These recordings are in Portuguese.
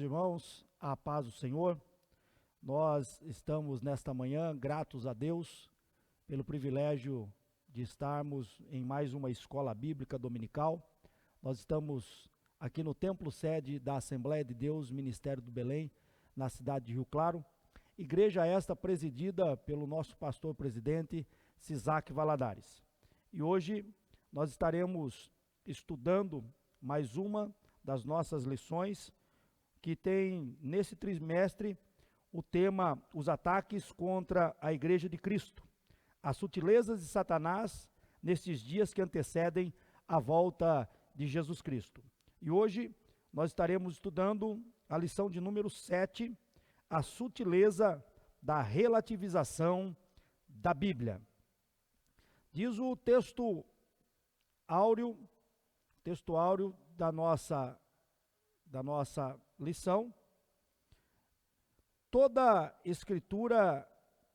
Meus irmãos, a paz do Senhor, nós estamos nesta manhã gratos a Deus pelo privilégio de estarmos em mais uma escola bíblica dominical. Nós estamos aqui no templo sede da Assembleia de Deus, Ministério do Belém, na cidade de Rio Claro. Igreja esta presidida pelo nosso pastor presidente, Sisac Valadares. E hoje nós estaremos estudando mais uma das nossas lições, que tem nesse trimestre o tema Os ataques contra a Igreja de Cristo, as sutilezas de Satanás nestes dias que antecedem a volta de Jesus Cristo. E hoje nós estaremos estudando a lição de número 7, a sutileza da relativização da Bíblia. Diz o texto áureo da nossa lição: toda escritura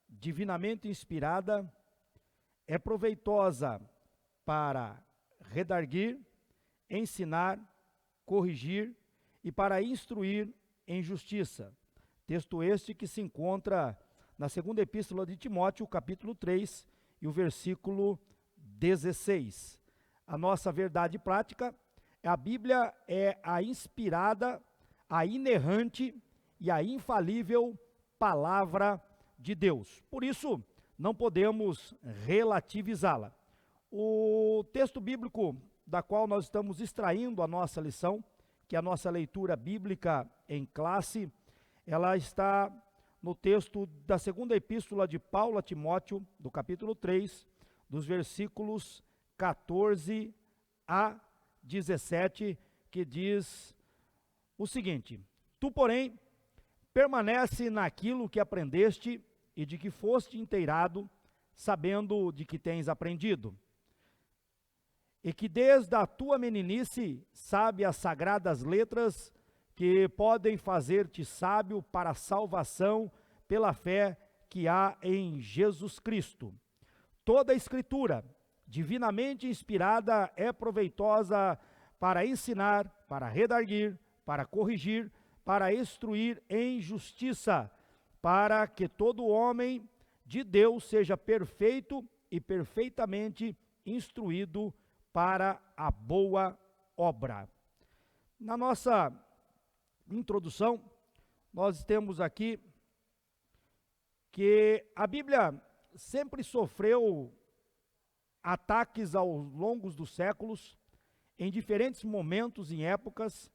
divinamente inspirada é proveitosa para redarguir, ensinar, corrigir e para instruir em justiça. Texto este que se encontra na segunda epístola de Timóteo, capítulo 3, e o versículo 16. A nossa verdade prática: a Bíblia é a inspirada, a inerrante e a infalível palavra de Deus. Por isso, não podemos relativizá-la. O texto bíblico da qual nós estamos extraindo a nossa lição, que é a nossa leitura bíblica em classe, ela está no texto da segunda epístola de Paulo a Timóteo, do capítulo 3, dos versículos 14 a 17, que diz o seguinte: Tu, porém, permanece naquilo que aprendeste e de que foste inteirado, sabendo de que tens aprendido, e que desde a tua meninice sabe as sagradas letras que podem fazer-te sábio para a salvação pela fé que há em Jesus Cristo. Toda a escritura, divinamente inspirada, é proveitosa para ensinar, para redarguir, para corrigir, para instruir em justiça, para que todo homem de Deus seja perfeito e perfeitamente instruído para a boa obra. Na nossa introdução, nós temos aqui que a Bíblia sempre sofreu ataques ao longo dos séculos, em diferentes momentos e épocas,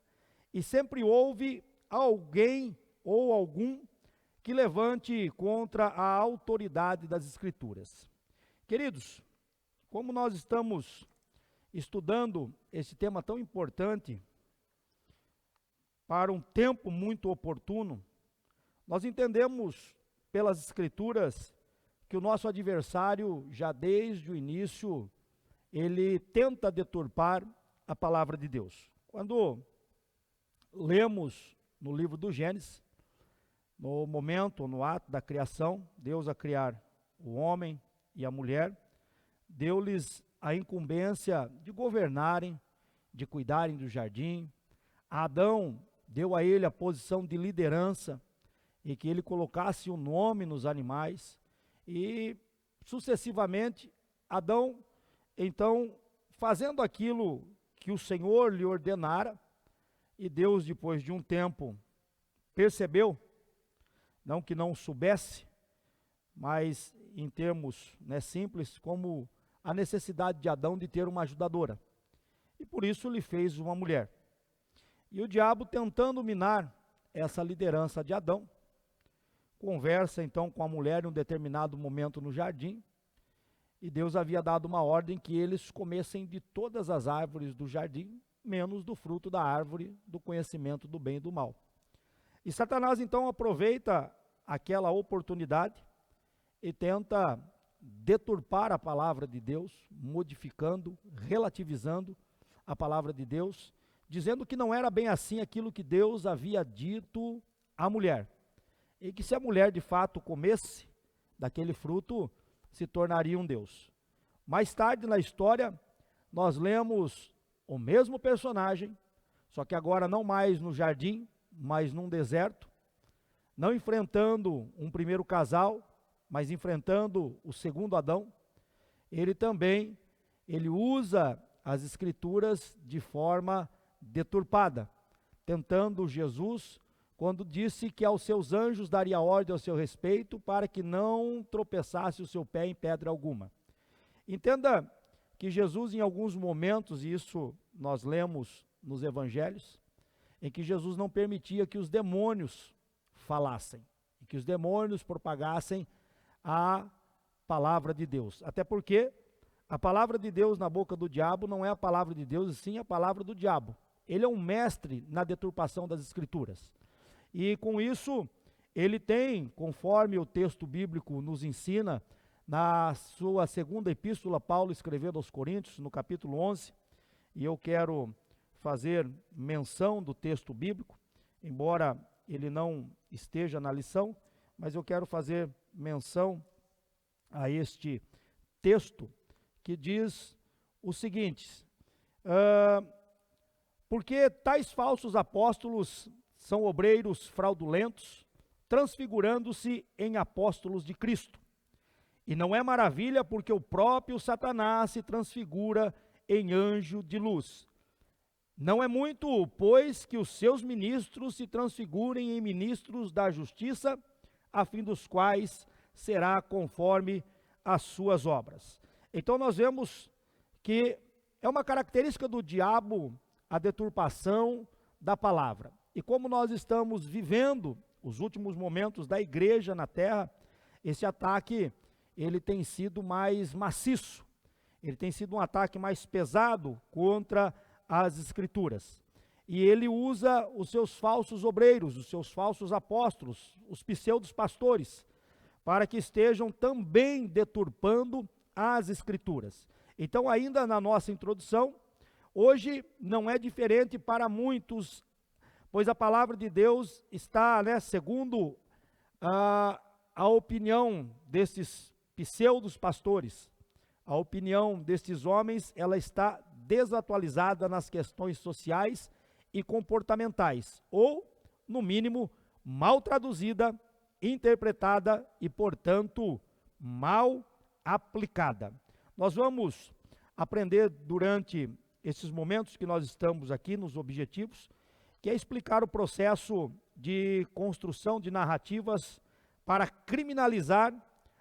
e sempre houve alguém ou algum que levante contra a autoridade das Escrituras. Queridos, como nós estamos estudando esse tema tão importante, para um tempo muito oportuno, nós entendemos pelas Escrituras que o nosso adversário, já desde o início, ele tenta deturpar a palavra de Deus. Quando lemos no livro do Gênesis, no momento, no ato da criação, Deus a criar o homem e a mulher, deu-lhes a incumbência de governarem, de cuidarem do jardim. A Adão deu a ele a posição de liderança, e que ele colocasse o nome nos animais, e sucessivamente Adão, então, fazendo aquilo que o Senhor lhe ordenara, e Deus, depois de um tempo, percebeu, não que não soubesse, mas em termos simples, como a necessidade de Adão de ter uma ajudadora, e por isso lhe fez uma mulher. E o diabo, tentando minar essa liderança de Adão, conversa então com a mulher em um determinado momento no jardim, e Deus havia dado uma ordem que eles comessem de todas as árvores do jardim, menos do fruto da árvore do conhecimento do bem e do mal. E Satanás então aproveita aquela oportunidade e tenta deturpar a palavra de Deus, modificando, relativizando a palavra de Deus, dizendo que não era bem assim aquilo que Deus havia dito à mulher, e que se a mulher de fato comesse daquele fruto, se tornaria um Deus. Mais tarde na história, nós lemos o mesmo personagem, só que agora não mais no jardim, mas num deserto, não enfrentando um primeiro casal, mas enfrentando o segundo Adão, ele usa as Escrituras de forma deturpada, tentando Jesus, quando disse que aos seus anjos daria ordem ao seu respeito para que não tropeçasse o seu pé em pedra alguma. Entenda que Jesus, em alguns momentos, e isso nós lemos nos evangelhos, em que Jesus não permitia que os demônios falassem, que os demônios propagassem a palavra de Deus. Até porque a palavra de Deus na boca do diabo não é a palavra de Deus, e sim a palavra do diabo. Ele é um mestre na deturpação das Escrituras. E com isso, ele tem, conforme o texto bíblico nos ensina, na sua segunda epístola, Paulo escrevendo aos Coríntios, no capítulo 11, e eu quero fazer menção do texto bíblico, embora ele não esteja na lição, mas eu quero fazer menção a este texto que diz o seguinte: porque tais falsos apóstolos são obreiros fraudulentos, transfigurando-se em apóstolos de Cristo. E não é maravilha, porque o próprio Satanás se transfigura em anjo de luz. Não é muito, pois, que os seus ministros se transfigurem em ministros da justiça, a fim dos quais será conforme as suas obras. Então nós vemos que é uma característica do diabo a deturpação da palavra. E como nós estamos vivendo os últimos momentos da igreja na terra, esse ataque, ele tem sido mais maciço, ele tem sido um ataque mais pesado contra as Escrituras. E ele usa os seus falsos obreiros, os seus falsos apóstolos, os pseudos pastores, para que estejam também deturpando as Escrituras. Então, ainda na nossa introdução, hoje não é diferente para muitos, pois a palavra de Deus está, segundo a opinião desses pseudos pastores, a opinião destes homens, ela está desatualizada nas questões sociais e comportamentais, ou, no mínimo, mal traduzida, interpretada e, portanto, mal aplicada. Nós vamos aprender durante esses momentos que nós estamos aqui nos objetivos, que é explicar o processo de construção de narrativas para criminalizar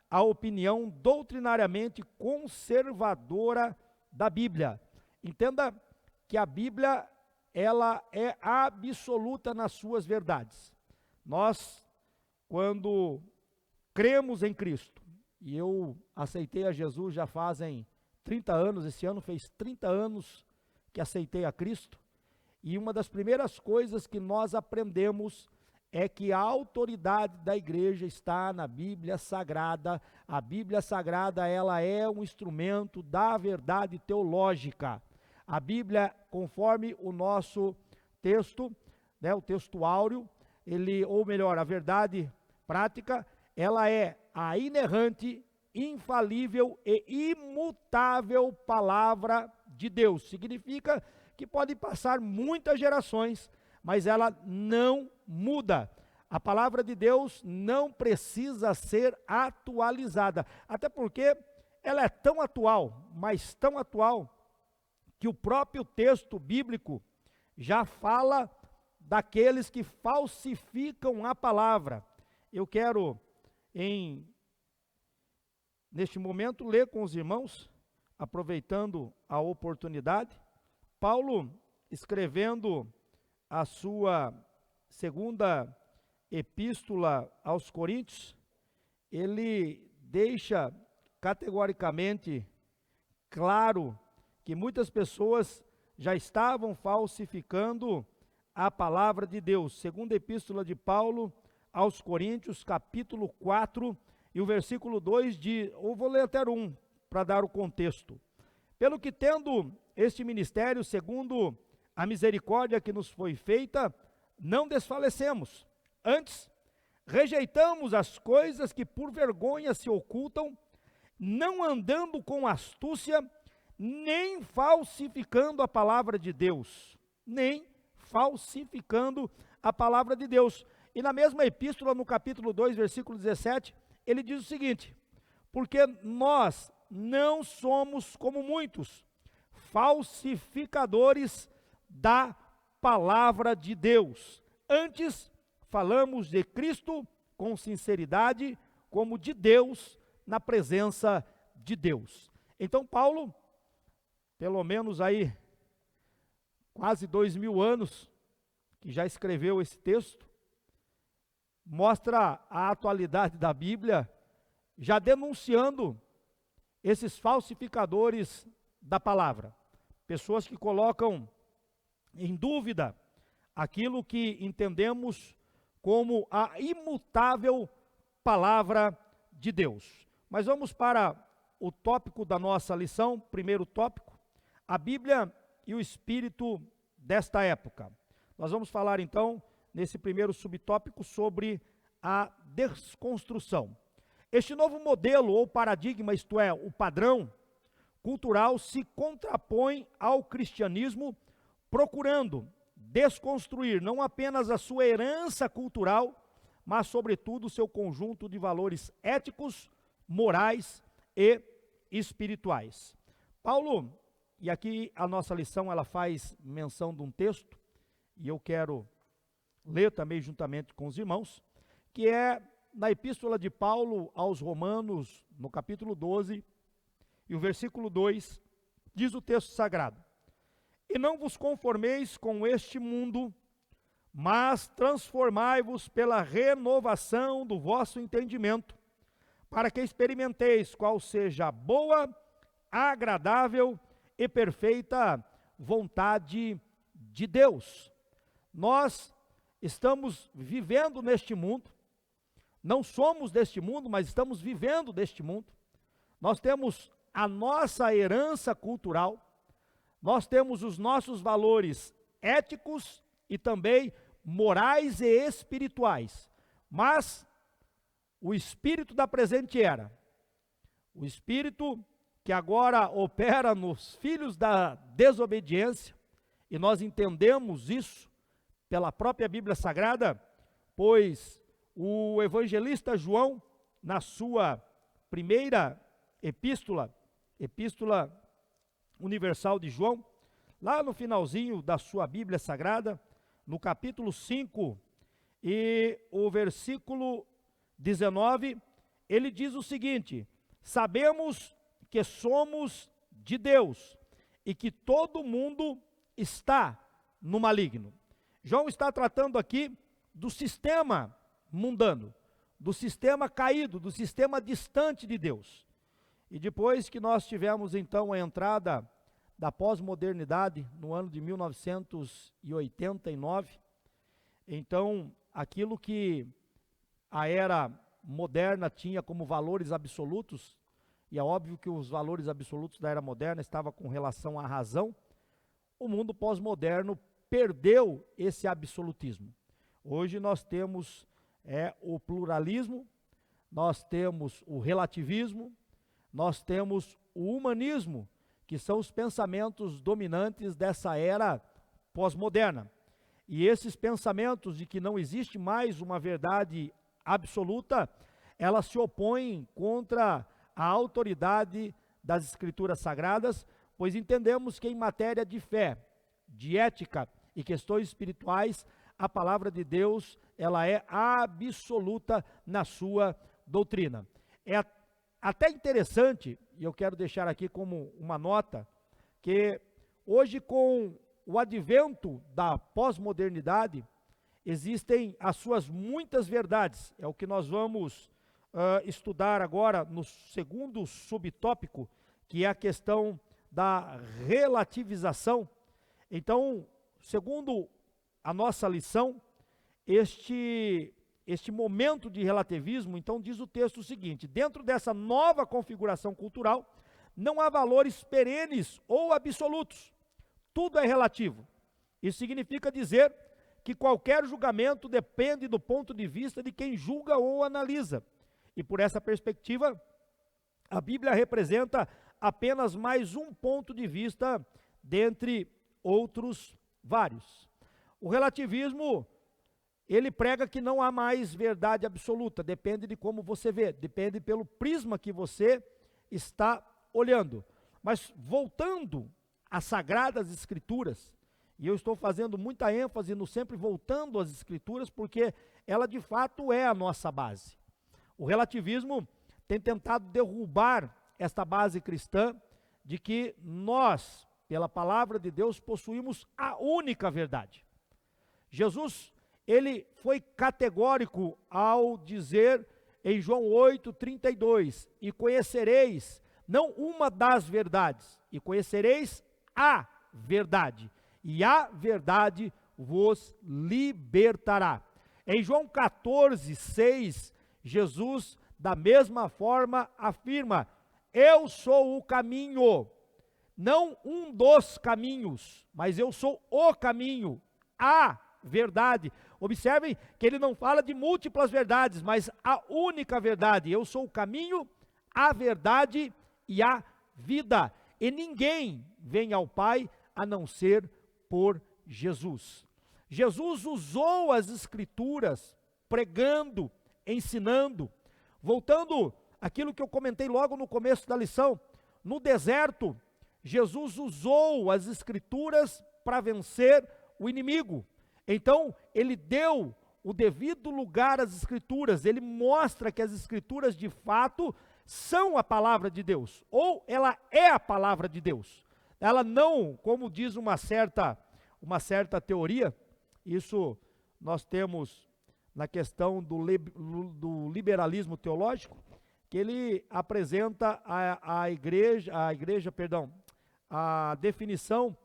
a opinião doutrinariamente conservadora da Bíblia. Entenda que a Bíblia, ela é absoluta nas suas verdades. Nós, quando cremos em Cristo, e eu aceitei a Jesus já fazem 30 anos, esse ano fez 30 anos que aceitei a Cristo, e uma das primeiras coisas que nós aprendemos é que a autoridade da igreja está na Bíblia Sagrada. A Bíblia Sagrada, ela é um instrumento da verdade teológica. A Bíblia, conforme o nosso texto, o texto áureo, ou melhor, a verdade prática, ela é a inerrante, infalível e imutável palavra de Deus. Significa que pode passar muitas gerações, mas ela não muda. A palavra de Deus não precisa ser atualizada, até porque ela é tão atual, mas tão atual, que o próprio texto bíblico já fala daqueles que falsificam a palavra. Eu quero, neste momento, ler com os irmãos, aproveitando a oportunidade, Paulo, escrevendo a sua segunda epístola aos Coríntios, ele deixa categoricamente claro que muitas pessoas já estavam falsificando a palavra de Deus. Segunda epístola de Paulo aos Coríntios, capítulo 4, e o versículo 2 diz, eu vou ler até 1, para dar o contexto. Pelo que tendo este ministério, segundo a misericórdia que nos foi feita, não desfalecemos. Antes, rejeitamos as coisas que por vergonha se ocultam, não andando com astúcia, nem falsificando a palavra de Deus, nem falsificando a palavra de Deus. E na mesma epístola, no capítulo 2, versículo 17, ele diz o seguinte: porque nós não somos como muitos, falsificadores da palavra de Deus. Antes, falamos de Cristo com sinceridade, como de Deus, na presença de Deus. Então, Paulo, pelo menos aí, quase 2000 anos, que já escreveu esse texto, mostra a atualidade da Bíblia, já denunciando esses falsificadores da palavra. Pessoas que colocam em dúvida aquilo que entendemos como a imutável palavra de Deus. Mas vamos para o tópico da nossa lição, primeiro tópico, a Bíblia e o Espírito desta época. Nós vamos falar então, nesse primeiro subtópico, sobre a desconstrução. Este novo modelo ou paradigma, isto é, o padrão cultural, se contrapõe ao cristianismo, procurando desconstruir não apenas a sua herança cultural, mas sobretudo o seu conjunto de valores éticos, morais e espirituais. Paulo, e aqui a nossa lição ela faz menção de um texto, e eu quero ler também juntamente com os irmãos, que é na epístola de Paulo aos Romanos, no capítulo 12, e o versículo 2, diz o texto sagrado: e não vos conformeis com este mundo, mas transformai-vos pela renovação do vosso entendimento, para que experimenteis qual seja a boa, agradável e perfeita vontade de Deus. Nós estamos vivendo neste mundo, não somos deste mundo, mas estamos vivendo deste mundo. Nós temos a nossa herança cultural, nós temos os nossos valores éticos e também morais e espirituais, mas o espírito da presente era, o espírito que agora opera nos filhos da desobediência, e nós entendemos isso pela própria Bíblia Sagrada, pois o evangelista João, na sua primeira epístola, Epístola Universal de João, lá no finalzinho da sua Bíblia Sagrada, no capítulo 5 e o versículo 19, ele diz o seguinte: sabemos que somos de Deus e que todo mundo está no maligno. João está tratando aqui do sistema mundano, do sistema caído, do sistema distante de Deus. E depois que nós tivemos então a entrada da pós-modernidade no ano de 1989, então aquilo que a era moderna tinha como valores absolutos, e é óbvio que os valores absolutos da era moderna estavam com relação à razão, o mundo pós-moderno perdeu esse absolutismo. Hoje nós temos o pluralismo, nós temos o relativismo, nós temos o humanismo, que são os pensamentos dominantes dessa era pós-moderna. E esses pensamentos de que não existe mais uma verdade absoluta, elas se opõem contra a autoridade das Escrituras Sagradas, pois entendemos que em matéria de fé, de ética e questões espirituais, a palavra de Deus, ela é absoluta na sua doutrina. É até interessante, e eu quero deixar aqui como uma nota, que hoje com o advento da pós-modernidade, existem as suas muitas verdades, é o que nós vamos estudar agora no segundo subtópico, que é a questão da relativização. Então, segundo a nossa lição, este momento de relativismo, então diz o texto o seguinte: dentro dessa nova configuração cultural, não há valores perenes ou absolutos, tudo é relativo. Isso significa dizer que qualquer julgamento depende do ponto de vista de quem julga ou analisa, e por essa perspectiva, a Bíblia representa apenas mais um ponto de vista dentre outros vários. O relativismo ele prega que não há mais verdade absoluta, depende de como você vê, depende pelo prisma que você está olhando. Mas voltando às Sagradas Escrituras, e eu estou fazendo muita ênfase no sempre voltando às Escrituras, porque ela de fato é a nossa base. O relativismo tem tentado derrubar esta base cristã de que nós, pela palavra de Deus, possuímos a única verdade. Jesus, ele foi categórico ao dizer em João 8:32, e conhecereis não uma das verdades, e conhecereis a verdade, e a verdade vos libertará. Em João 14:6, Jesus, da mesma forma, afirma: eu sou o caminho, não um dos caminhos, mas eu sou o caminho, a verdade. Observem que ele não fala de múltiplas verdades, mas a única verdade. Eu sou o caminho, a verdade e a vida. E ninguém vem ao Pai a não ser por Jesus. Jesus usou as Escrituras pregando, ensinando. Voltando àquilo que eu comentei logo no começo da lição, no deserto, Jesus usou as Escrituras para vencer o inimigo. Então, ele deu o devido lugar às Escrituras, ele mostra que as Escrituras de fato são a palavra de Deus, ou ela é a palavra de Deus. Ela não, como diz uma certa teoria, isso nós temos na questão do liberalismo teológico, que ele apresenta a definição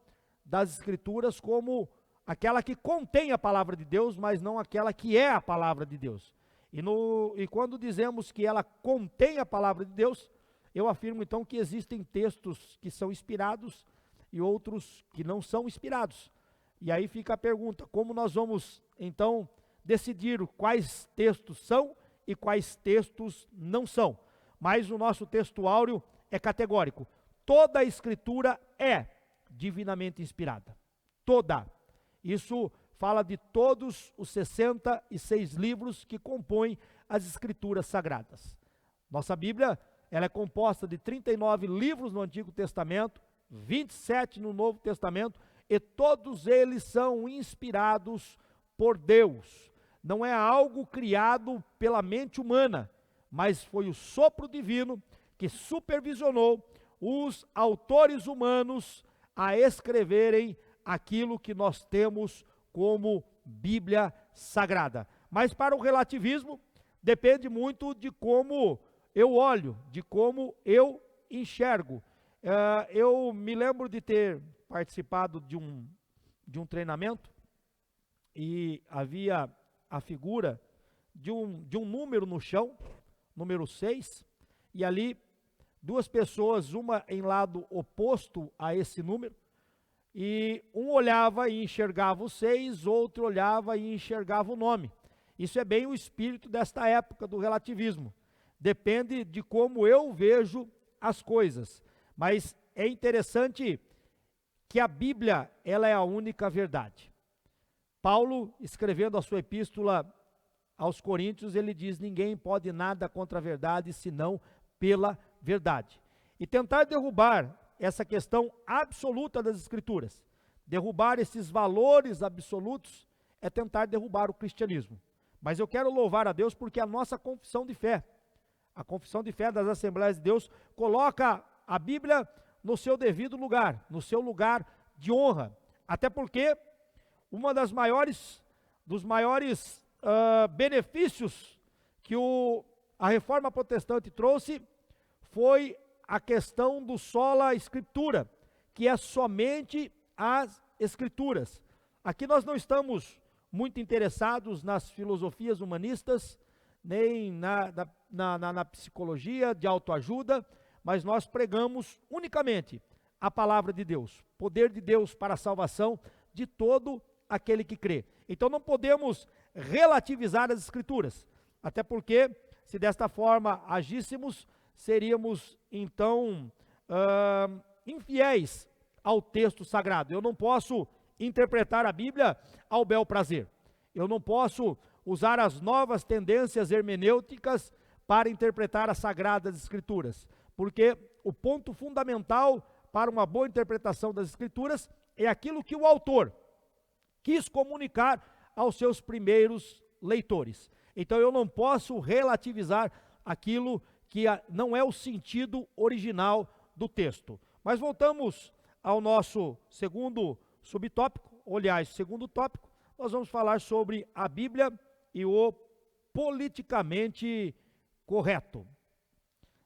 das Escrituras como aquela que contém a palavra de Deus, mas não aquela que é a palavra de Deus. E quando dizemos que ela contém a palavra de Deus, eu afirmo então que existem textos que são inspirados e outros que não são inspirados. E aí fica a pergunta, como nós vamos então decidir quais textos são e quais textos não são? Mas o nosso texto áureo é categórico. Toda a Escritura é divinamente inspirada. Toda. Isso fala de todos os 66 livros que compõem as Escrituras Sagradas. Nossa Bíblia, ela é composta de 39 livros no Antigo Testamento, 27 no Novo Testamento, e todos eles são inspirados por Deus. Não é algo criado pela mente humana, mas foi o sopro divino que supervisionou os autores humanos a escreverem aquilo que nós temos como Bíblia Sagrada. Mas para o relativismo, depende muito de como eu olho, de como eu enxergo. Eu me lembro de ter participado de um treinamento e havia a figura de um número no chão, número 6, e ali duas pessoas, uma em lado oposto a esse número, e um olhava e enxergava o 6, outro olhava e enxergava o nome. Isso é bem o espírito desta época do relativismo. Depende de como eu vejo as coisas. Mas é interessante que a Bíblia, ela é a única verdade. Paulo, escrevendo a sua epístola aos Coríntios, ele diz: ninguém pode nada contra a verdade, senão pela verdade. E tentar derrubar essa questão absoluta das Escrituras, derrubar esses valores absolutos, é tentar derrubar o cristianismo. Mas eu quero louvar a Deus porque a nossa confissão de fé, a confissão de fé das Assembleias de Deus, coloca a Bíblia no seu devido lugar, no seu lugar de honra. Até porque dos maiores benefícios que a Reforma Protestante trouxe foi a questão do sola Scriptura, que é somente as Escrituras. Aqui nós não estamos muito interessados nas filosofias humanistas, nem na psicologia de autoajuda, mas nós pregamos unicamente a palavra de Deus, poder de Deus para a salvação de todo aquele que crê. Então não podemos relativizar as Escrituras, até porque se desta forma agíssemos, seríamos então infiéis ao texto sagrado. Eu não posso interpretar a Bíblia ao bel prazer. Eu não posso usar as novas tendências hermenêuticas para interpretar as Sagradas Escrituras, porque o ponto fundamental para uma boa interpretação das Escrituras é aquilo que o autor quis comunicar aos seus primeiros leitores. Então eu não posso relativizar aquilo que não é o sentido original do texto. Mas voltamos ao nosso segundo subtópico, aliás, segundo tópico, nós vamos falar sobre a Bíblia e o politicamente correto.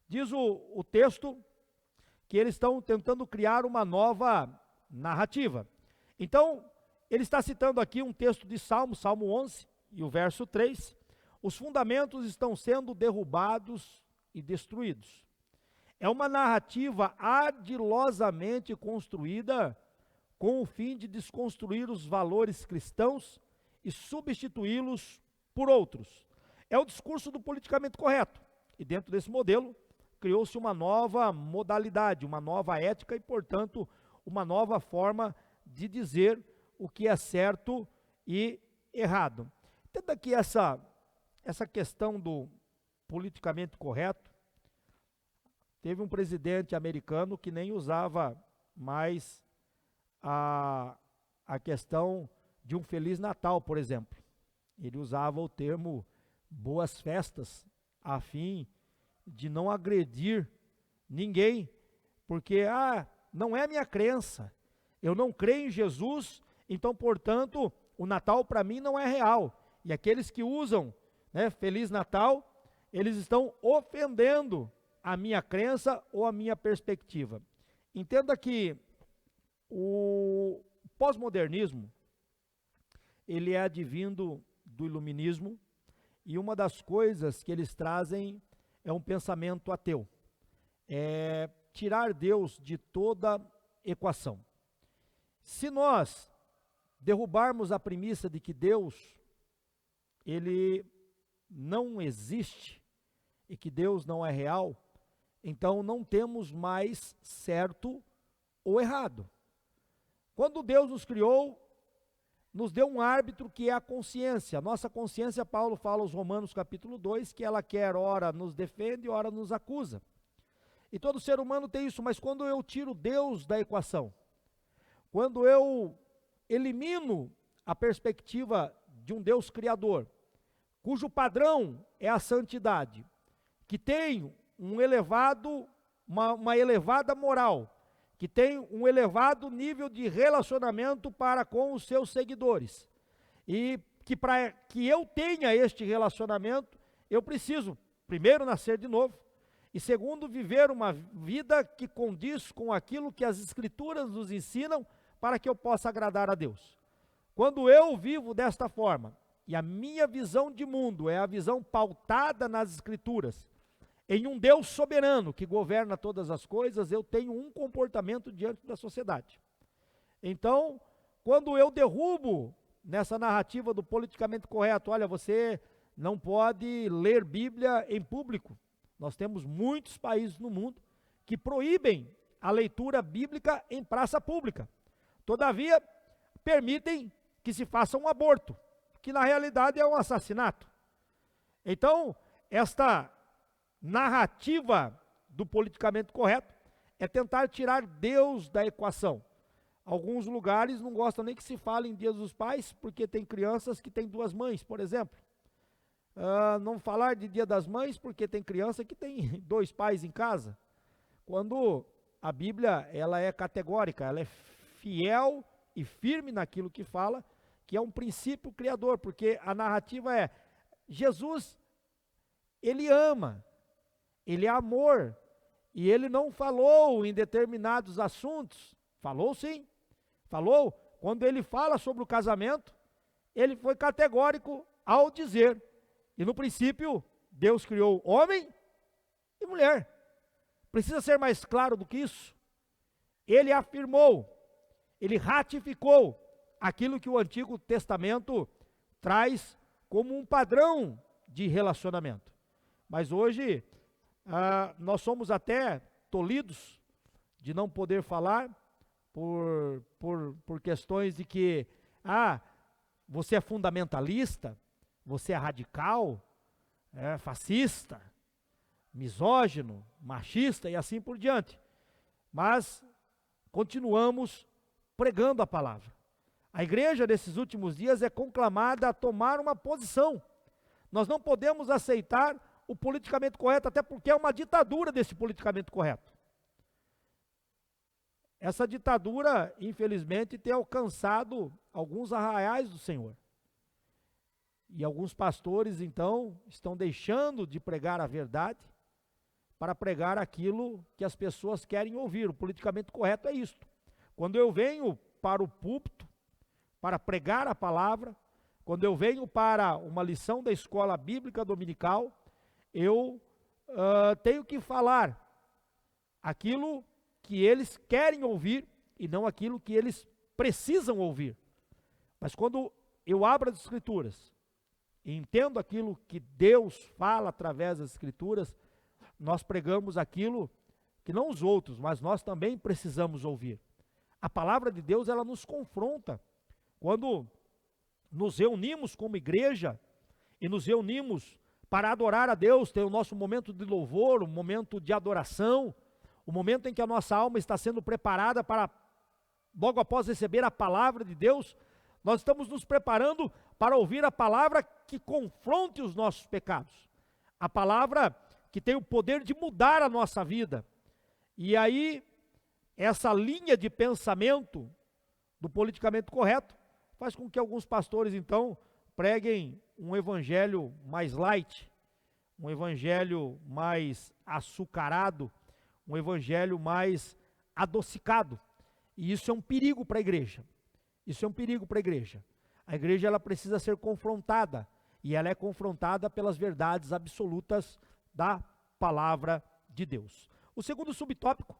Diz o texto que eles estão tentando criar uma nova narrativa. Então, ele está citando aqui um texto de Salmo 11, e o verso 3, os fundamentos estão sendo derrubados e destruídos. É uma narrativa ardilosamente construída com o fim de desconstruir os valores cristãos e substituí-los por outros. É o discurso do politicamente correto. E dentro desse modelo, criou-se uma nova modalidade, uma nova ética e, portanto, uma nova forma de dizer o que é certo e errado. Entenda que essa questão do politicamente correto, teve um presidente americano que nem usava mais a questão de um Feliz Natal, por exemplo. Ele usava o termo boas festas, a fim de não agredir ninguém, porque, não é minha crença, eu não creio em Jesus, então, portanto, o Natal para mim não é real. E aqueles que usam, Feliz Natal, eles estão ofendendo a minha crença ou a minha perspectiva. Entenda que o pós-modernismo, ele é advindo do iluminismo, e uma das coisas que eles trazem é um pensamento ateu. É tirar Deus de toda equação. Se nós derrubarmos a premissa de que Deus, ele não existe e que Deus não é real, então não temos mais certo ou errado. Quando Deus nos criou, nos deu um árbitro que é a consciência. Nossa consciência, Paulo fala aos Romanos capítulo 2, que ela quer, ora nos defende, ora nos acusa. E todo ser humano tem isso, mas quando eu tiro Deus da equação, quando eu elimino a perspectiva de um Deus criador, cujo padrão é a santidade, que tem uma elevada moral, que tem um elevado nível de relacionamento para com os seus seguidores, e que para que eu tenha este relacionamento, eu preciso, primeiro, nascer de novo, e segundo, viver uma vida que condiz com aquilo que as Escrituras nos ensinam, para que eu possa agradar a Deus. Quando eu vivo desta forma, e a minha visão de mundo é a visão pautada nas Escrituras, em um Deus soberano que governa todas as coisas, eu tenho um comportamento diante da sociedade. Então, quando eu derrubo nessa narrativa do politicamente correto, olha, você não pode ler Bíblia em público. Nós temos muitos países no mundo que proíbem a leitura bíblica em praça pública. Todavia, permitem que se faça um aborto, que na realidade é um assassinato. Então, esta narrativa do politicamente correto é tentar tirar Deus da equação. Alguns lugares não gostam nem que se fale em Dia dos Pais, porque tem crianças que têm duas mães, por exemplo. Não falar de Dia das Mães, porque tem criança que tem dois pais em casa. Quando a Bíblia, ela é categórica, ela é fiel e firme naquilo que fala, que é um princípio criador, porque a narrativa é, Jesus, ele ama, ele é amor, e ele não falou em determinados assuntos, falou sim, falou, quando ele fala sobre o casamento, ele foi categórico ao dizer, e no princípio, Deus criou homem e mulher. Precisa ser mais claro do que isso? Ele afirmou, ele ratificou aquilo que o Antigo Testamento traz como um padrão de relacionamento. Mas hoje, nós somos até tolhidos de não poder falar por questões de que, você é fundamentalista, você é radical, é fascista, misógino, machista e assim por diante. Mas continuamos pregando a palavra. A igreja desses últimos dias é conclamada a tomar uma posição. Nós não podemos aceitar o politicamente correto, até porque é uma ditadura desse politicamente correto. Essa ditadura, infelizmente, tem alcançado alguns arraiais do Senhor. E alguns pastores, então, estão deixando de pregar a verdade para pregar aquilo que as pessoas querem ouvir. O politicamente correto é isto. Quando eu venho para o púlpito, para pregar a palavra, quando eu venho para uma lição da escola bíblica dominical, eu tenho que falar aquilo que eles querem ouvir e não aquilo que eles precisam ouvir. Mas quando eu abro as Escrituras e entendo aquilo que Deus fala através das Escrituras, nós pregamos aquilo que não os outros, mas nós também precisamos ouvir. A palavra de Deus, ela nos confronta. Quando nos reunimos como igreja e nos reunimos para adorar a Deus, tem o nosso momento de louvor, o momento de adoração, o momento em que a nossa alma está sendo preparada para, logo após receber a palavra de Deus, nós estamos nos preparando para ouvir a palavra que confronte os nossos pecados. A palavra que tem o poder de mudar a nossa vida. E aí, essa linha de pensamento do politicamente correto faz com que alguns pastores, então, preguem um evangelho mais light, um evangelho mais açucarado, um evangelho mais adocicado. E isso é um perigo para a igreja. Isso é um perigo para a igreja. A igreja, ela precisa ser confrontada, e ela é confrontada pelas verdades absolutas da palavra de Deus. O segundo subtópico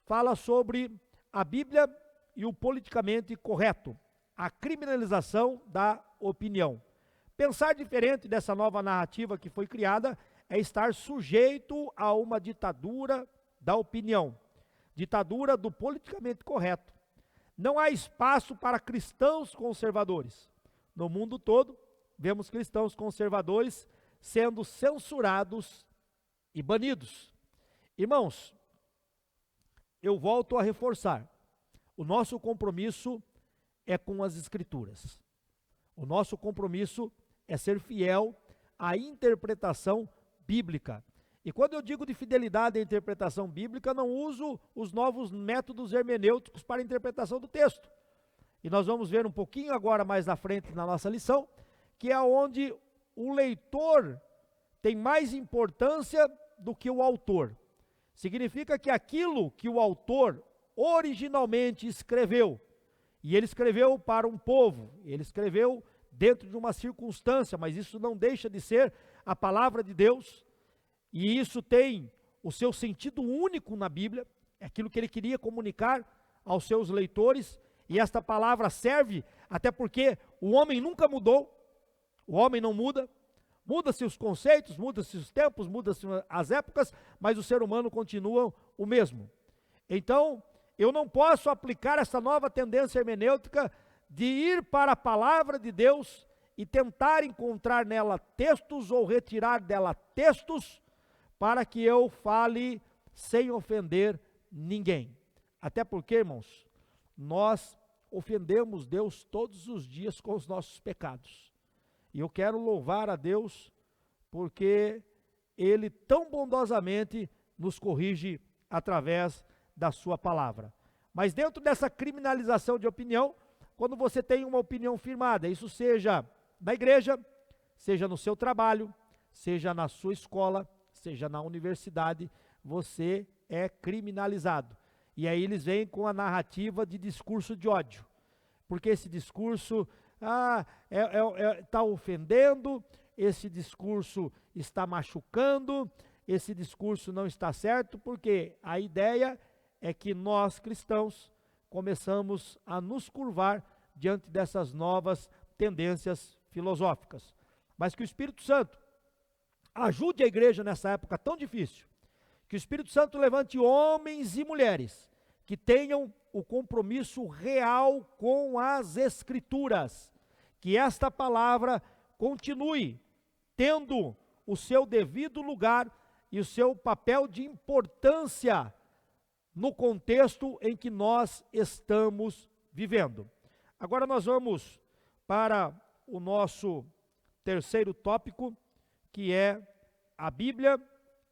fala sobre a Bíblia e o politicamente correto, a criminalização da opinião. Pensar diferente dessa nova narrativa que foi criada é estar sujeito a uma ditadura da opinião, ditadura do politicamente correto. Não há espaço para cristãos conservadores. No mundo todo, vemos cristãos conservadores sendo censurados e banidos. Irmãos, eu volto a reforçar, o nosso compromisso é com as Escrituras. O nosso compromisso é ser fiel à interpretação bíblica. E quando eu digo de fidelidade à interpretação bíblica, não uso os novos métodos hermenêuticos para a interpretação do texto. E nós vamos ver um pouquinho agora mais na frente na nossa lição, que é onde o leitor tem mais importância do que o autor. Significa que aquilo que o autor originalmente escreveu, e ele escreveu para um povo, ele escreveu dentro de uma circunstância, mas isso não deixa de ser a palavra de Deus, e isso tem o seu sentido único na Bíblia, é aquilo que ele queria comunicar aos seus leitores, e esta palavra serve até porque o homem nunca mudou, o homem não muda, muda-se os conceitos, muda-se os tempos, muda-se as épocas, mas o ser humano continua o mesmo. Então, eu não posso aplicar essa nova tendência hermenêutica de ir para a palavra de Deus e tentar encontrar nela textos ou retirar dela textos para que eu fale sem ofender ninguém. Até porque, irmãos, nós ofendemos Deus todos os dias com os nossos pecados. E eu quero louvar a Deus porque Ele tão bondosamente nos corrige através da sua palavra. Mas dentro dessa criminalização de opinião, quando você tem uma opinião firmada, isso seja na igreja, seja no seu trabalho, seja na sua escola, seja na universidade, você é criminalizado. E aí eles vêm com a narrativa de discurso de ódio, porque esse discurso está ofendendo, esse discurso está machucando, esse discurso não está certo, porque a ideia é que nós cristãos começamos a nos curvar diante dessas novas tendências filosóficas. Mas que o Espírito Santo ajude a igreja nessa época tão difícil, que o Espírito Santo levante homens e mulheres que tenham o compromisso real com as Escrituras, que esta palavra continue tendo o seu devido lugar e o seu papel de importância no contexto em que nós estamos vivendo. Agora nós vamos para o nosso terceiro tópico, que é a Bíblia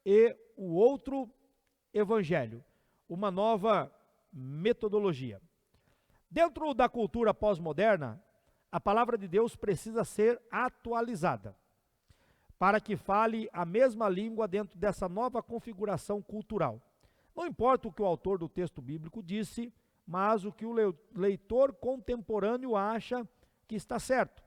e o outro evangelho, uma nova metodologia. Dentro da cultura pós-moderna, a palavra de Deus precisa ser atualizada, para que fale a mesma língua dentro dessa nova configuração cultural. Não importa o que o autor do texto bíblico disse, mas o que o leitor contemporâneo acha que está certo.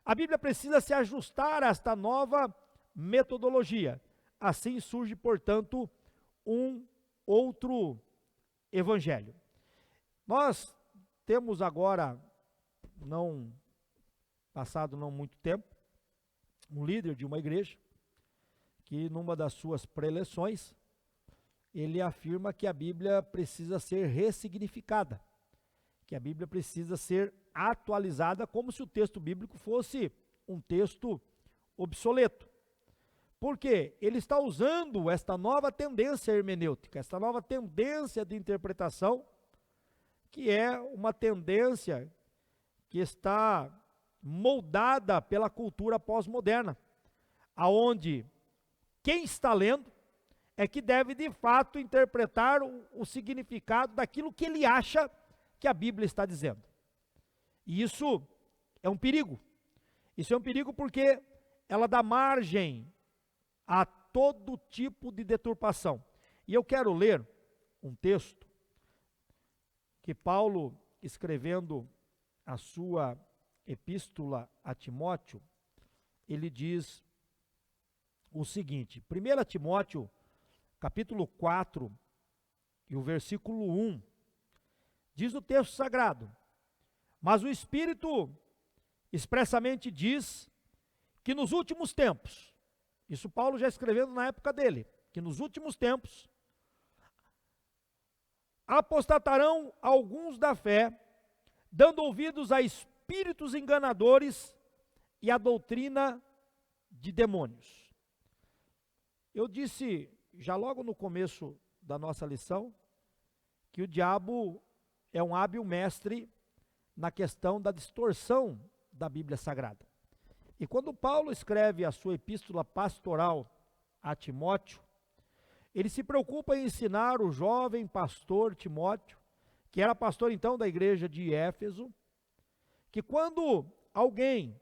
A Bíblia precisa se ajustar a esta nova metodologia. Assim surge, portanto, um outro evangelho. Nós temos agora, passado não muito tempo, um líder de uma igreja, que numa das suas preleções, ele afirma que a Bíblia precisa ser ressignificada, que a Bíblia precisa ser atualizada, como se o texto bíblico fosse um texto obsoleto. Por quê? Ele está usando esta nova tendência hermenêutica, esta nova tendência de interpretação, que é uma tendência que está moldada pela cultura pós-moderna, aonde quem está lendo é que deve de fato interpretar o significado daquilo que ele acha que a Bíblia está dizendo. E isso é um perigo. Isso é um perigo porque ela dá margem a todo tipo de deturpação. E eu quero ler um texto que Paulo, escrevendo a sua epístola a Timóteo, ele diz o seguinte, 1 Timóteo, capítulo 4, e o versículo 1, diz o texto sagrado: mas o Espírito expressamente diz que nos últimos tempos, isso Paulo já escrevendo na época dele, que nos últimos tempos apostatarão alguns da fé, dando ouvidos a espíritos enganadores e a doutrina de demônios. Eu disse, já logo no começo da nossa lição, que o diabo é um hábil mestre na questão da distorção da Bíblia Sagrada. E quando Paulo escreve a sua epístola pastoral a Timóteo, ele se preocupa em ensinar o jovem pastor Timóteo, que era pastor então da igreja de Éfeso, que quando alguém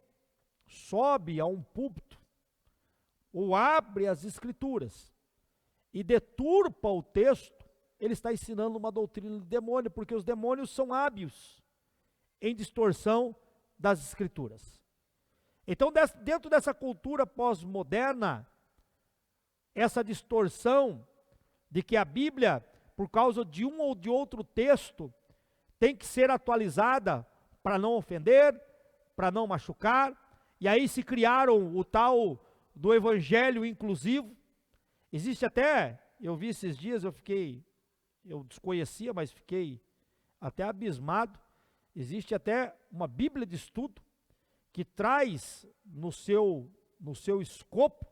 sobe a um púlpito, ou abre as escrituras, e deturpa o texto, ele está ensinando uma doutrina de demônio, porque os demônios são hábeis em distorção das escrituras. Então, dentro dessa cultura pós-moderna, essa distorção de que a Bíblia, por causa de um ou de outro texto, tem que ser atualizada para não ofender, para não machucar, e aí se criaram o tal do evangelho inclusivo. Existe até, eu vi esses dias, eu desconhecia, mas fiquei até abismado, existe até uma Bíblia de estudo que traz no seu escopo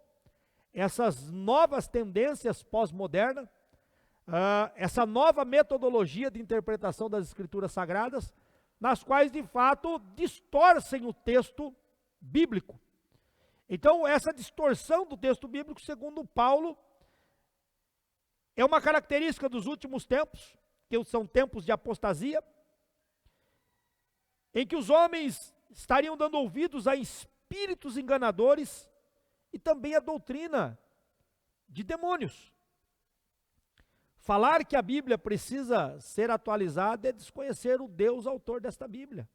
essas novas tendências pós-modernas, essa nova metodologia de interpretação das Escrituras Sagradas, nas quais de fato distorcem o texto bíblico. Então, essa distorção do texto bíblico, segundo Paulo, é uma característica dos últimos tempos, que são tempos de apostasia, em que os homens estariam dando ouvidos a espíritos enganadores e também a doutrina de demônios. Falar que a Bíblia precisa ser atualizada é desconhecer o Deus autor desta Bíblia.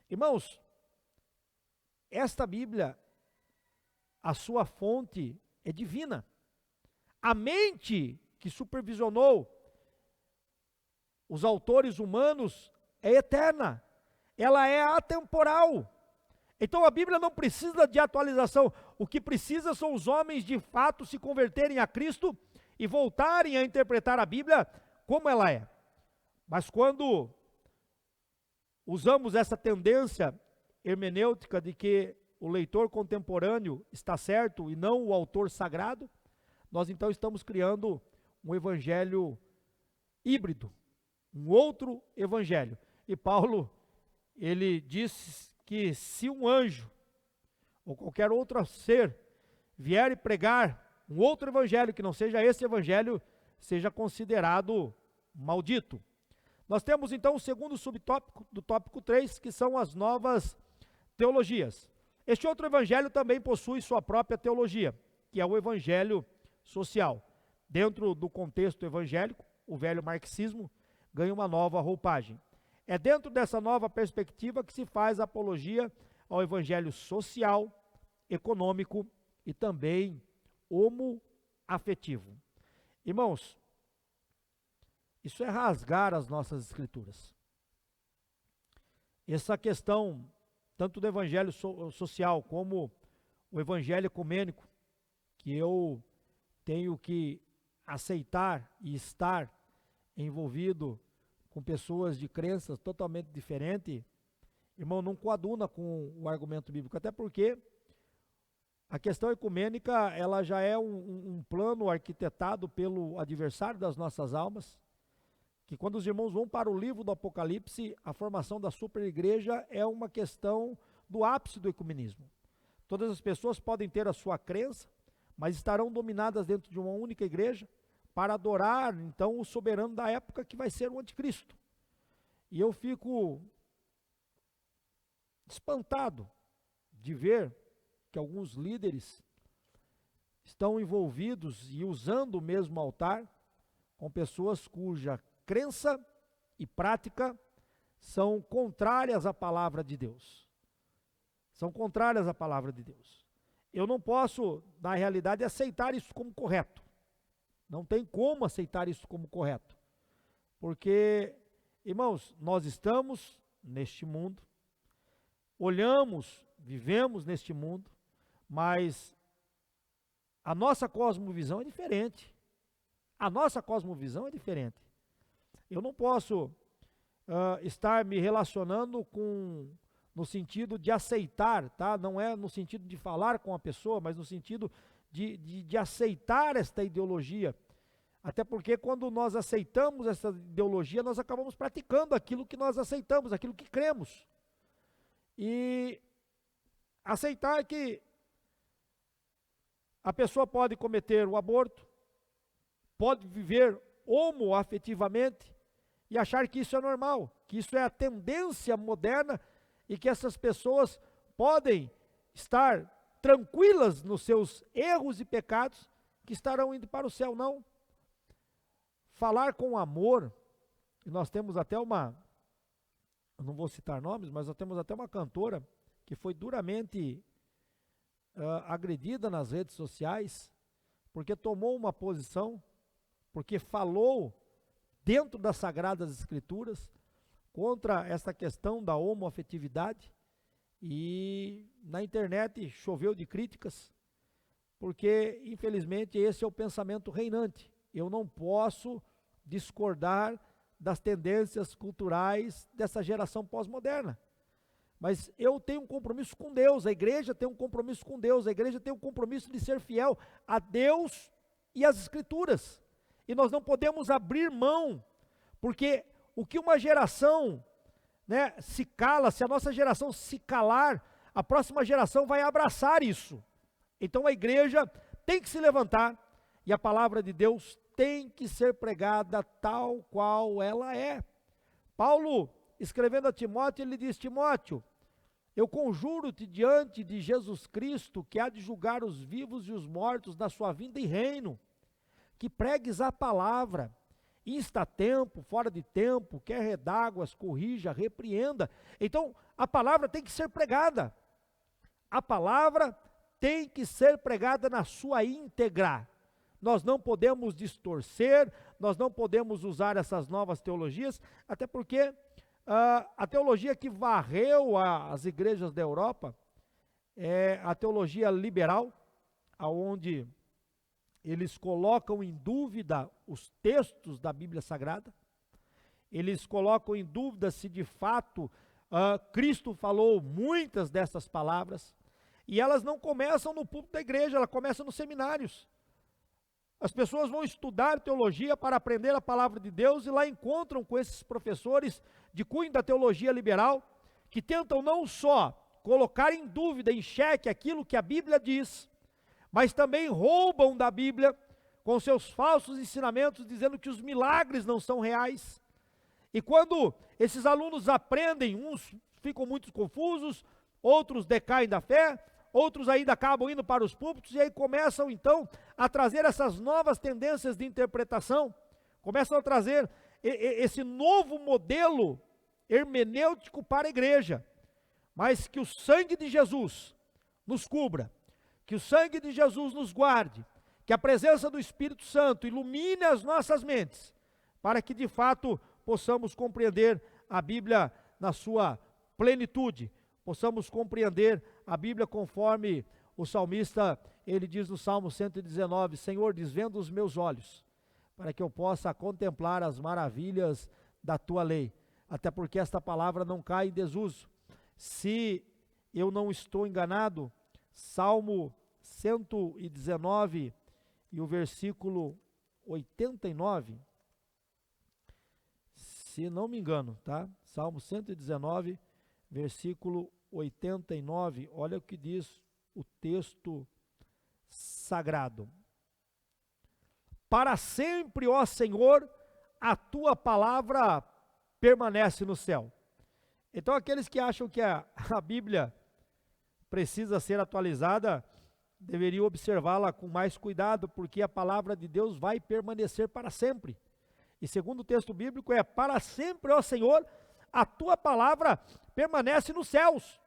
Irmãos, esta Bíblia, a sua fonte é divina. A mente que supervisionou os autores humanos é eterna. Ela é atemporal. Então a Bíblia não precisa de atualização. O que precisa são os homens de fato se converterem a Cristo e voltarem a interpretar a Bíblia como ela é. Mas quando usamos essa tendência hermenêutica de que o leitor contemporâneo está certo e não o autor sagrado, nós então estamos criando um evangelho híbrido, um outro evangelho. E Paulo, ele diz que se um anjo ou qualquer outro ser vier e pregar um outro evangelho que não seja esse evangelho, seja considerado maldito. Nós temos então o segundo subtópico do tópico 3, que são as novas teologias. Este outro evangelho também possui sua própria teologia, que é o evangelho social. Dentro do contexto evangélico, o velho marxismo ganha uma nova roupagem. É dentro dessa nova perspectiva que se faz apologia ao evangelho social, econômico e também homoafetivo. Irmãos, isso é rasgar as nossas escrituras. Essa questão, tanto do evangelho social como o evangelho ecumênico, que eu tenho que aceitar e estar envolvido com pessoas de crenças totalmente diferentes, irmão, não coaduna com o argumento bíblico, até porque a questão ecumênica, ela já é um plano arquitetado pelo adversário das nossas almas, que quando os irmãos vão para o livro do Apocalipse, a formação da superigreja é uma questão do ápice do ecumenismo. Todas as pessoas podem ter a sua crença, mas estarão dominadas dentro de uma única igreja para adorar, então, o soberano da época, que vai ser o anticristo. E eu fico espantado de ver que alguns líderes estão envolvidos e usando o mesmo altar com pessoas cuja crença e prática são contrárias à palavra de Deus. São contrárias à palavra de Deus. Eu não posso, na realidade, aceitar isso como correto. Não tem como aceitar isso como correto. Porque, irmãos, nós estamos neste mundo, olhamos, vivemos neste mundo, mas a nossa cosmovisão é diferente. A nossa cosmovisão é diferente. Eu não posso estar me relacionando no sentido de aceitar, tá? Não é no sentido de falar com a pessoa, mas no sentido de aceitar esta ideologia. Até porque quando nós aceitamos essa ideologia, nós acabamos praticando aquilo que nós aceitamos, aquilo que cremos. E aceitar que a pessoa pode cometer o aborto, pode viver homoafetivamente e achar que isso é normal, que isso é a tendência moderna e que essas pessoas podem estar tranquilas nos seus erros e pecados, que estarão indo para o céu. Não. Falar com amor, e nós temos até eu não vou citar nomes, mas nós temos até uma cantora que foi duramente agredida nas redes sociais, porque tomou uma posição, porque falou dentro das Sagradas Escrituras contra essa questão da homoafetividade, e na internet choveu de críticas, porque infelizmente esse é o pensamento reinante. Eu não posso discordar das tendências culturais dessa geração pós-moderna. Mas eu tenho um compromisso com Deus, a igreja tem um compromisso com Deus, a igreja tem um compromisso de ser fiel a Deus e às Escrituras. E nós não podemos abrir mão, porque o que uma geração se cala, se a nossa geração se calar, a próxima geração vai abraçar isso. Então a igreja tem que se levantar e a palavra de Deus tem que ser pregada tal qual ela é. Paulo, escrevendo a Timóteo, ele diz: Timóteo, eu conjuro-te diante de Jesus Cristo, que há de julgar os vivos e os mortos na sua vinda e reino, que pregues a palavra, insta a tempo, fora de tempo, quer redáguas, corrija, repreenda. Então, a palavra tem que ser pregada. A palavra tem que ser pregada na sua íntegra. Nós não podemos distorcer, nós não podemos usar essas novas teologias, até porque a teologia que varreu as igrejas da Europa é a teologia liberal, onde eles colocam em dúvida os textos da Bíblia Sagrada, eles colocam em dúvida se de fato Cristo falou muitas dessas palavras, e elas não começam no púlpito da igreja, elas começam nos seminários. As pessoas vão estudar teologia para aprender a palavra de Deus, e lá encontram com esses professores de cunho da teologia liberal, que tentam não só colocar em dúvida, em xeque aquilo que a Bíblia diz, mas também roubam da Bíblia com seus falsos ensinamentos, dizendo que os milagres não são reais. E quando esses alunos aprendem, uns ficam muito confusos, outros decaem da fé, outros ainda acabam indo para os púlpitos, e aí começam então a trazer essas novas tendências de interpretação, começam a trazer esse novo modelo hermenêutico para a igreja. Mas que o sangue de Jesus nos cubra, que o sangue de Jesus nos guarde, que a presença do Espírito Santo ilumine as nossas mentes, para que de fato possamos compreender a Bíblia na sua plenitude, possamos compreender a Bíblia conforme o salmista, ele diz no Salmo 119, Senhor, desvenda os meus olhos, para que eu possa contemplar as maravilhas da tua lei, até porque esta palavra não cai em desuso. Se eu não estou enganado, Salmo 119 e o versículo 89, se não me engano, tá? Salmo 119, versículo 89, olha o que diz o texto sagrado. Para sempre, ó Senhor, a tua palavra permanece no céu. Então, aqueles que acham que a Bíblia precisa ser atualizada, deveriam observá-la com mais cuidado, porque a palavra de Deus vai permanecer para sempre. E segundo o texto bíblico, para sempre, ó Senhor, a tua palavra permanece nos céus.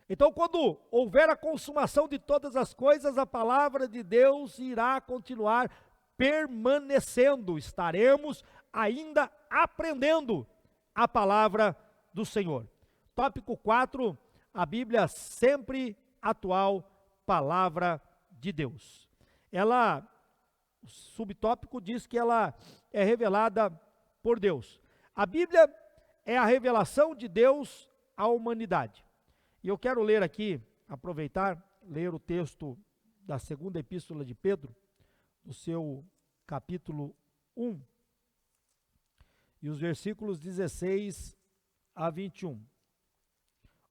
Então, quando houver a consumação de todas as coisas, a palavra de Deus irá continuar permanecendo. Estaremos ainda aprendendo a palavra do Senhor. Tópico 4, a Bíblia sempre atual, palavra de Deus. Ela, o subtópico diz que ela é revelada por Deus. A Bíblia é a revelação de Deus à humanidade. E eu quero ler aqui, aproveitar, ler o texto da segunda epístola de Pedro, do seu capítulo 1, e os versículos 16 a 21.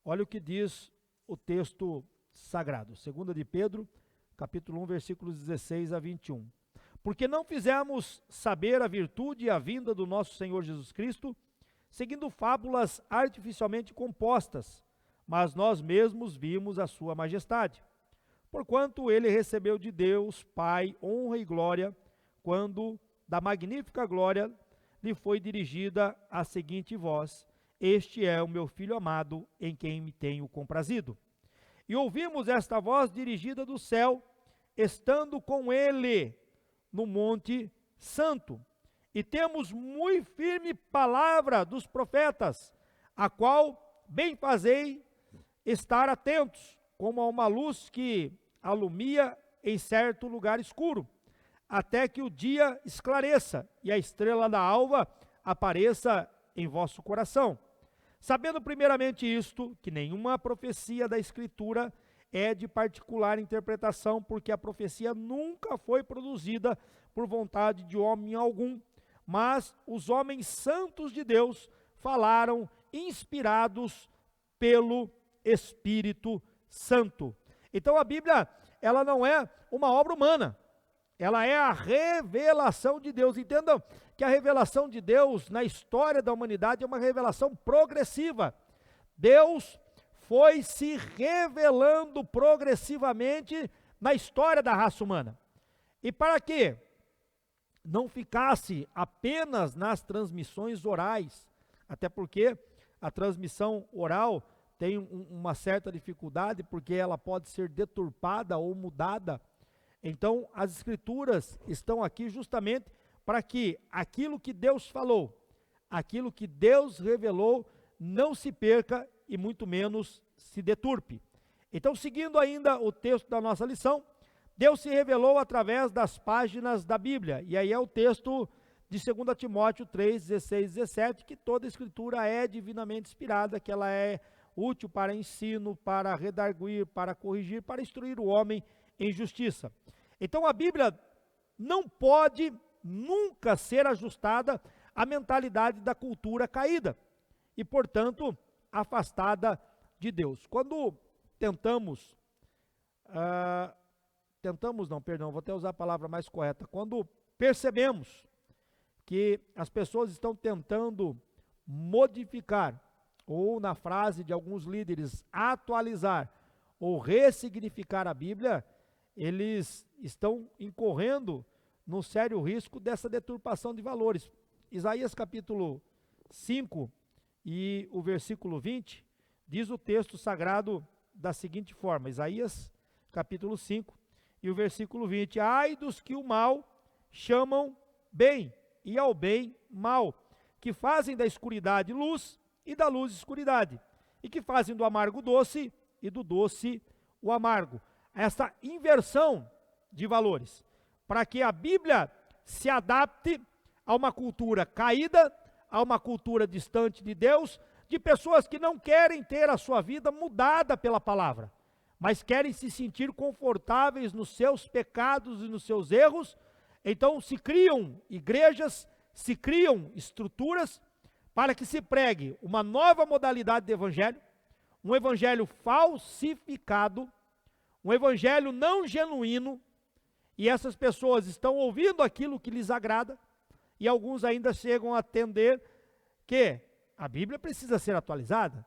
Olha o que diz o texto sagrado. Segunda de Pedro, capítulo 1, versículos 16 a 21. Porque não fizemos saber a virtude e a vinda do nosso Senhor Jesus Cristo, seguindo fábulas artificialmente compostas, mas nós mesmos vimos a sua majestade. Porquanto ele recebeu de Deus, Pai, honra e glória, quando da magnífica glória lhe foi dirigida a seguinte voz: Este é o meu Filho amado, em quem me tenho comprazido. E ouvimos esta voz dirigida do céu, estando com ele no monte santo. E temos muito firme palavra dos profetas, a qual bem fazei estar atentos, como a uma luz que alumia em certo lugar escuro, até que o dia esclareça e a estrela da alva apareça em vosso coração. Sabendo primeiramente isto, que nenhuma profecia da Escritura é de particular interpretação, porque a profecia nunca foi produzida por vontade de homem algum, mas os homens santos de Deus falaram inspirados pelo Espírito Santo. Então a Bíblia, ela não é uma obra humana, ela é a revelação de Deus. Entendam que a revelação de Deus na história da humanidade é uma revelação progressiva. Deus foi se revelando progressivamente na história da raça humana. E para que não ficasse apenas nas transmissões orais, até porque a transmissão oral tem uma certa dificuldade, porque ela pode ser deturpada ou mudada. Então, as Escrituras estão aqui justamente para que aquilo que Deus falou, aquilo que Deus revelou, não se perca e muito menos se deturpe. Então, seguindo ainda o texto da nossa lição, Deus se revelou através das páginas da Bíblia, e aí é o texto de 2 Timóteo 3, 16 e 17, que toda escritura é divinamente inspirada, que ela é útil para ensino, para redarguir, para corrigir, para instruir o homem em justiça. Então a Bíblia não pode nunca ser ajustada à mentalidade da cultura caída e, portanto, afastada de Deus. Quando vou até usar a palavra mais correta, quando percebemos que as pessoas estão tentando modificar, ou na frase de alguns líderes, atualizar ou ressignificar a Bíblia, eles estão incorrendo num sério risco dessa deturpação de valores. Isaías capítulo 5 e o versículo 20, diz o texto sagrado da seguinte forma, Isaías capítulo 5 e o versículo 20, ai dos que o mal chamam bem, e ao bem mal, que fazem da escuridade luz, e da luz escuridade, e que fazem do amargo doce, e do doce o amargo. Essa inversão de valores, para que a Bíblia se adapte a uma cultura caída, a uma cultura distante de Deus, de pessoas que não querem ter a sua vida mudada pela palavra, mas querem se sentir confortáveis nos seus pecados e nos seus erros. Então se criam igrejas, se criam estruturas para que se pregue uma nova modalidade de evangelho, um evangelho falsificado, um evangelho não genuíno, e essas pessoas estão ouvindo aquilo que lhes agrada, e alguns ainda chegam a entender que a Bíblia precisa ser atualizada.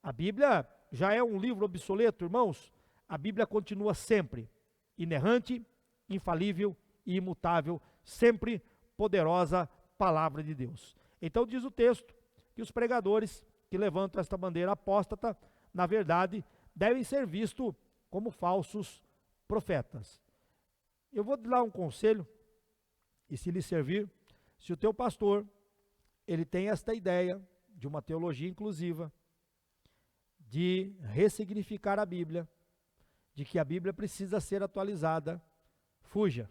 A Bíblia já é um livro obsoleto, irmãos. A Bíblia continua sempre inerrante, infalível e imutável, sempre poderosa palavra de Deus. Então diz o texto que os pregadores que levantam esta bandeira apóstata, na verdade, devem ser vistos como falsos profetas. Eu vou dar um conselho, e se lhe servir, se o teu pastor, ele tem esta ideia de uma teologia inclusiva, de ressignificar a Bíblia, de que a Bíblia precisa ser atualizada, fuja,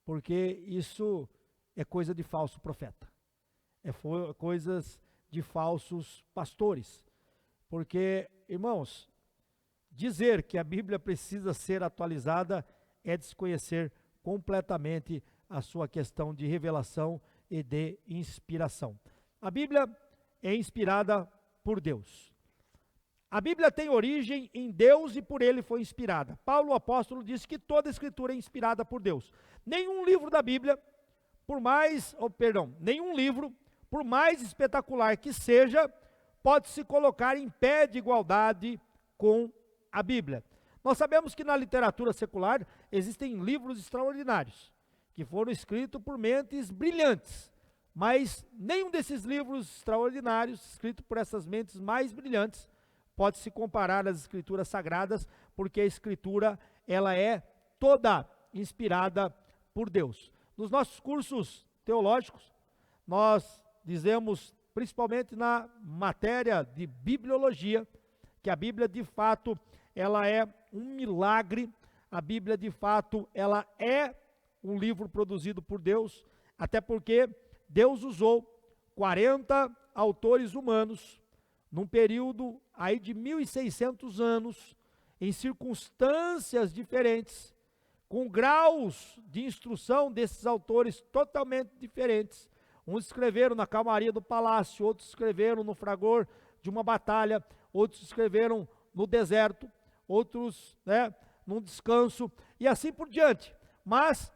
porque isso é coisa de falso profeta, é coisas de falsos pastores, porque, irmãos, dizer que a Bíblia precisa ser atualizada é desconhecer completamente a sua questão de revelação e de inspiração. A Bíblia é inspirada por Deus. A Bíblia tem origem em Deus e por Ele foi inspirada. Paulo, o apóstolo, disse que toda a Escritura é inspirada por Deus. Nenhum livro da Bíblia, nenhum livro, por mais espetacular que seja, pode se colocar em pé de igualdade com a Bíblia. Nós sabemos que na literatura secular existem livros extraordinários, que foram escritos por mentes brilhantes, mas nenhum desses livros extraordinários, escritos por essas mentes mais brilhantes, pode se comparar às escrituras sagradas, porque a escritura, ela é toda inspirada por Deus. Nos nossos cursos teológicos, nós dizemos, principalmente na matéria de bibliologia, que a Bíblia de fato, ela é um milagre, a Bíblia de fato, ela é um livro produzido por Deus, até porque Deus usou 40 autores humanos, num período aí de 1.600 anos, em circunstâncias diferentes, com graus de instrução desses autores totalmente diferentes. Uns escreveram na calmaria do palácio, outros escreveram no fragor de uma batalha, outros escreveram no deserto, outros, num descanso, e assim por diante. Mas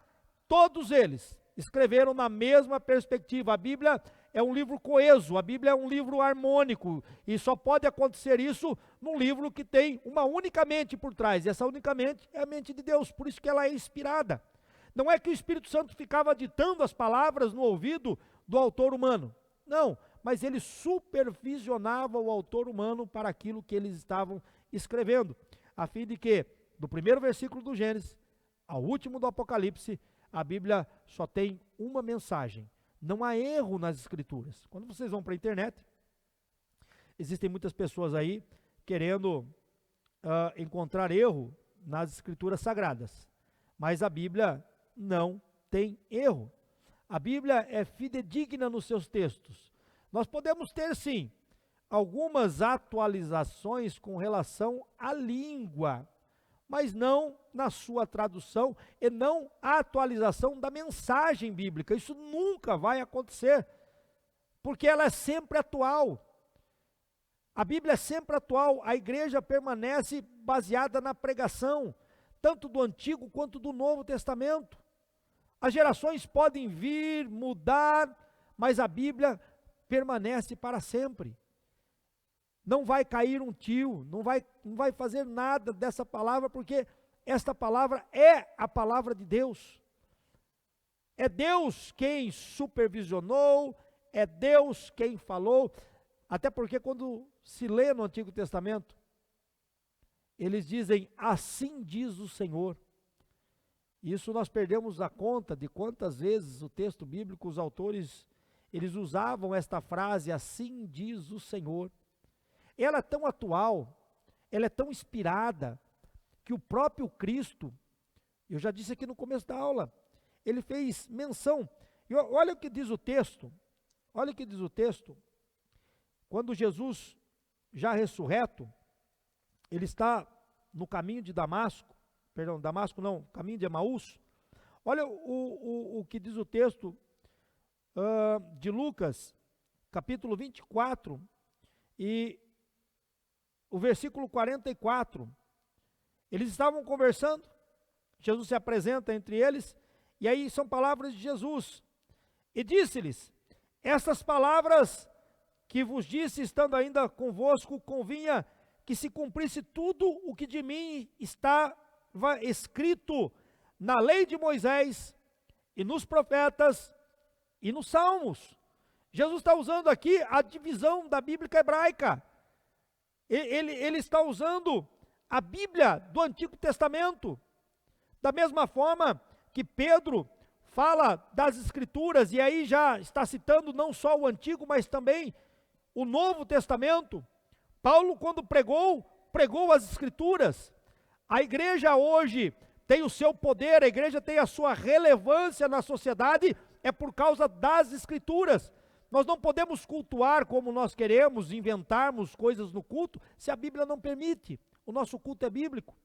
todos eles escreveram na mesma perspectiva. A Bíblia é um livro coeso, a Bíblia é um livro harmônico, e só pode acontecer isso num livro que tem uma única mente por trás, e essa única mente é a mente de Deus, por isso que ela é inspirada. Não é que o Espírito Santo ficava ditando as palavras no ouvido do autor humano, não, mas ele supervisionava o autor humano para aquilo que eles estavam escrevendo, a fim de que, do primeiro versículo do Gênesis ao último do Apocalipse, a Bíblia só tem uma mensagem. Não há erro nas escrituras. Quando vocês vão para a internet, existem muitas pessoas aí querendo encontrar erro nas escrituras sagradas. Mas a Bíblia não tem erro. A Bíblia é fidedigna nos seus textos. Nós podemos ter, sim, algumas atualizações com relação à língua, mas não na sua tradução e não a atualização da mensagem bíblica. Isso nunca vai acontecer, porque ela é sempre atual. A Bíblia é sempre atual, a igreja permanece baseada na pregação, tanto do Antigo quanto do Novo Testamento. As gerações podem vir, mudar, mas a Bíblia permanece para sempre. Não vai cair um tio, não vai fazer nada dessa palavra, porque esta palavra é a palavra de Deus. É Deus quem supervisionou, é Deus quem falou, até porque quando se lê no Antigo Testamento, eles dizem, assim diz o Senhor. Isso nós perdemos a conta de quantas vezes o texto bíblico, os autores, eles usavam esta frase, assim diz o Senhor. Ela é tão atual, ela é tão inspirada, que o próprio Cristo, eu já disse aqui no começo da aula, ele fez menção, e olha o que diz o texto, olha o que diz o texto, quando Jesus, já ressurreto, ele está no caminho de Damasco, caminho de Emaús, olha o que diz o texto de Lucas, capítulo 24, e o versículo 44, eles estavam conversando, Jesus se apresenta entre eles, e aí são palavras de Jesus, e disse-lhes, essas palavras que vos disse, estando ainda convosco, convinha que se cumprisse tudo o que de mim estava escrito na lei de Moisés, e nos profetas, e nos salmos. Jesus está usando aqui a divisão da Bíblia hebraica, ele está usando a Bíblia do Antigo Testamento, da mesma forma que Pedro fala das Escrituras, e aí já está citando não só o Antigo, mas também o Novo Testamento. Paulo, quando pregou as Escrituras. A igreja hoje tem o seu poder, a igreja tem a sua relevância na sociedade, é por causa das Escrituras. Nós não podemos cultuar como nós queremos, inventarmos coisas no culto, se a Bíblia não permite. O nosso culto é bíblico.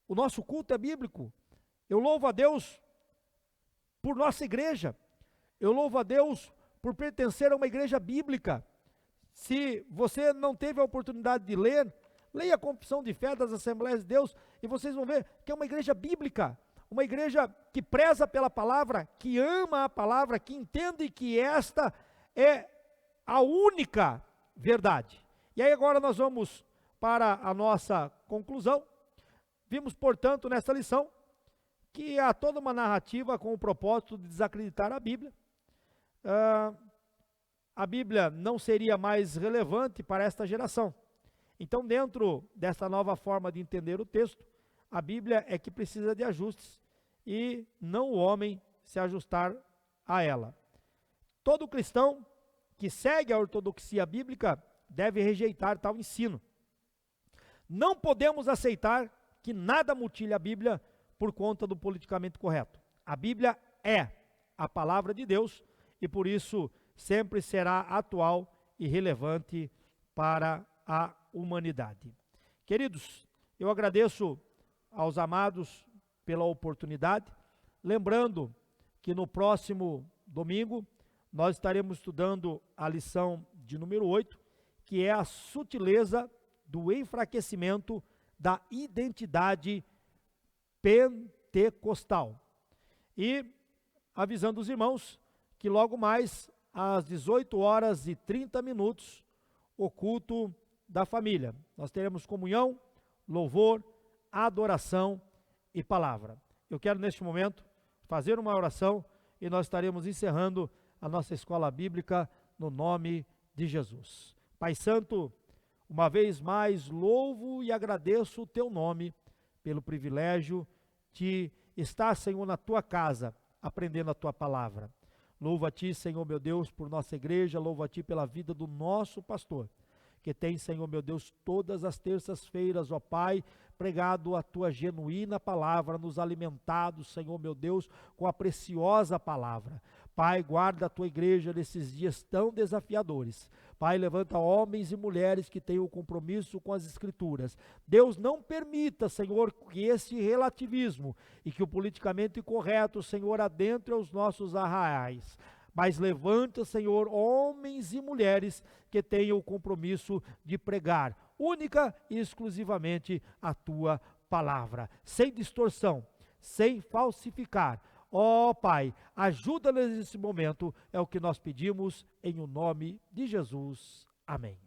O nosso culto é bíblico. Eu louvo a Deus por nossa igreja. Eu louvo a Deus por pertencer a uma igreja bíblica. Se você não teve a oportunidade de ler, leia a Confissão de Fé das Assembleias de Deus e vocês vão ver que é uma igreja bíblica. Uma igreja que preza pela palavra, que ama a palavra, que entende que esta é a única verdade. E aí agora nós vamos para a nossa conclusão. Vimos, portanto, nesta lição, que há toda uma narrativa com o propósito de desacreditar a Bíblia. A Bíblia não seria mais relevante para esta geração. Então, dentro dessa nova forma de entender o texto, a Bíblia é que precisa de ajustes e não o homem se ajustar a ela. Todo cristão que segue a ortodoxia bíblica deve rejeitar tal ensino. Não podemos aceitar que nada mutile a Bíblia por conta do politicamente correto. A Bíblia é a palavra de Deus e por isso sempre será atual e relevante para a humanidade. Queridos, eu agradeço aos amados pela oportunidade, lembrando que no próximo domingo nós estaremos estudando a lição de número 8, que é a sutileza do enfraquecimento da identidade pentecostal. E avisando os irmãos que logo mais às 18h30, o culto da família. Nós teremos comunhão, louvor, adoração e palavra. Eu quero neste momento fazer uma oração e nós estaremos encerrando a nossa escola bíblica no nome de Jesus. Pai Santo, uma vez mais louvo e agradeço o teu nome pelo privilégio de estar, Senhor, na tua casa, aprendendo a tua palavra. Louvo a ti, Senhor meu Deus, por nossa igreja, louvo a ti pela vida do nosso pastor. que tem, Senhor meu Deus, todas as terças-feiras, ó Pai, pregado a tua genuína palavra, nos alimentado, Senhor meu Deus, com a preciosa palavra. Pai, guarda a tua igreja nesses dias tão desafiadores. Pai, levanta homens e mulheres que tenham compromisso com as Escrituras. Deus, não permita, Senhor, que esse relativismo e que o politicamente incorreto, Senhor, adentre aos nossos arraiais. Mas levanta, Senhor, homens e mulheres que tenham o compromisso de pregar única e exclusivamente a tua palavra, sem distorção, sem falsificar. Ó Pai, ajuda-nos nesse momento, é o que nós pedimos em o nome de Jesus. Amém.